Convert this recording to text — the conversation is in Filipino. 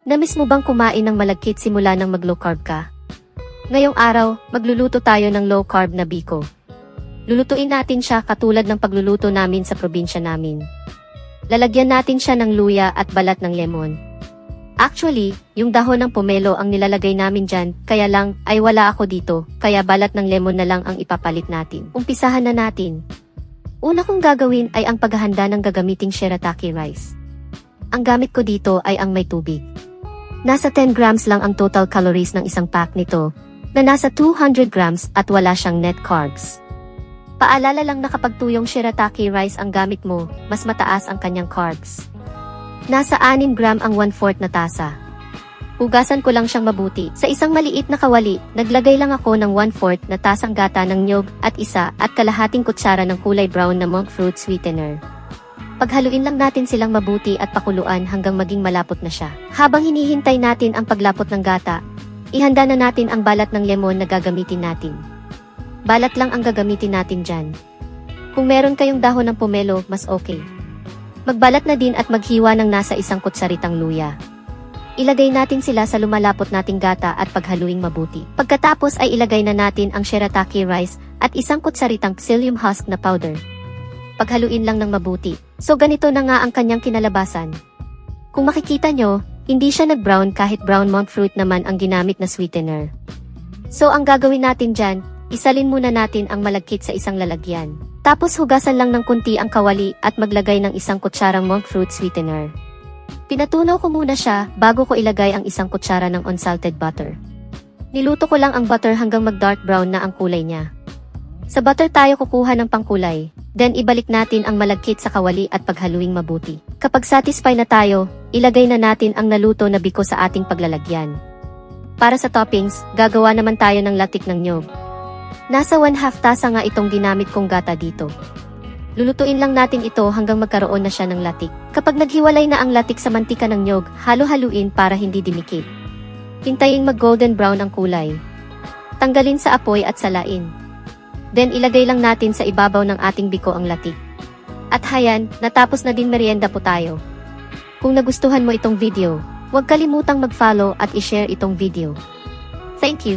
Namiss mo bang kumain ng malagkit simula nang mag-low carb ka? Ngayong araw, magluluto tayo ng low carb na biko. Lulutuin natin siya katulad ng pagluluto namin sa probinsya namin. Lalagyan natin siya ng luya at balat ng lemon. Actually, yung dahon ng pomelo ang nilalagay namin dyan, kaya lang ay wala ako dito, kaya balat ng lemon na lang ang ipapalit natin. Umpisahan na natin. Una kong gagawin ay ang paghahanda ng gagamiting shirataki rice. Ang gamit ko dito ay ang may tubig. Nasa 10 grams lang ang total calories ng isang pack nito, na nasa 200 grams at wala siyang net carbs. Paalala lang na kapag tuyong shirataki rice ang gamit mo, mas mataas ang kanyang carbs. Nasa 6 gram ang 1/4 na tasa. Hugasan ko lang siyang mabuti. Sa isang maliit na kawali, naglagay lang ako ng 1/4 na tasang gata ng niyog at isa at kalahating kutsara ng kulay brown na monk fruit sweetener. Paghaluin lang natin silang mabuti at pakuluan hanggang maging malapot na siya. Habang hinihintay natin ang paglapot ng gata, ihanda na natin ang balat ng lemon na gagamitin natin. Balat lang ang gagamitin natin dyan. Kung meron kayong dahon ng pomelo, mas okay. Magbalat na din at maghiwa ng nasa 1 kutsaritang luya. Ilagay natin sila sa lumalapot nating gata at paghaluing mabuti. Pagkatapos ay ilagay na natin ang shirataki rice at 1 kutsaritang psyllium husk na powder. Paghaluin lang ng mabuti. So ganito na nga ang kanyang kinalabasan. Kung makikita nyo, hindi siya nag-brown kahit brown monk fruit naman ang ginamit na sweetener. So ang gagawin natin dyan, isalin muna natin ang malagkit sa isang lalagyan. Tapos hugasan lang ng kunti ang kawali at maglagay ng 1 kutsarang monk fruit sweetener. Pinatunaw ko muna siya bago ko ilagay ang 1 kutsara ng unsalted butter. Niluto ko lang ang butter hanggang mag-dark brown na ang kulay niya. Sa butter tayo kukuha ng pangkulay. Then ibalik natin ang malagkit sa kawali at paghaluing mabuti. Kapag satisfied na tayo, ilagay na natin ang naluto na biko sa ating paglalagyan. Para sa toppings, gagawa naman tayo ng latik ng niyog. Nasa 1/2 tasa nga itong ginamit kong gata dito. Lulutuin lang natin ito hanggang magkaroon na siya ng latik. Kapag naghiwalay na ang latik sa mantika ng niyog, halo-haluin para hindi dimikit. Hintayin mag-golden brown ang kulay. Tanggalin sa apoy at salain. Then ilagay lang natin sa ibabaw ng ating biko ang latik. At hayan, natapos na din merienda po tayo. Kung nagustuhan mo itong video, huwag kalimutang mag-follow at i-share itong video. Thank you!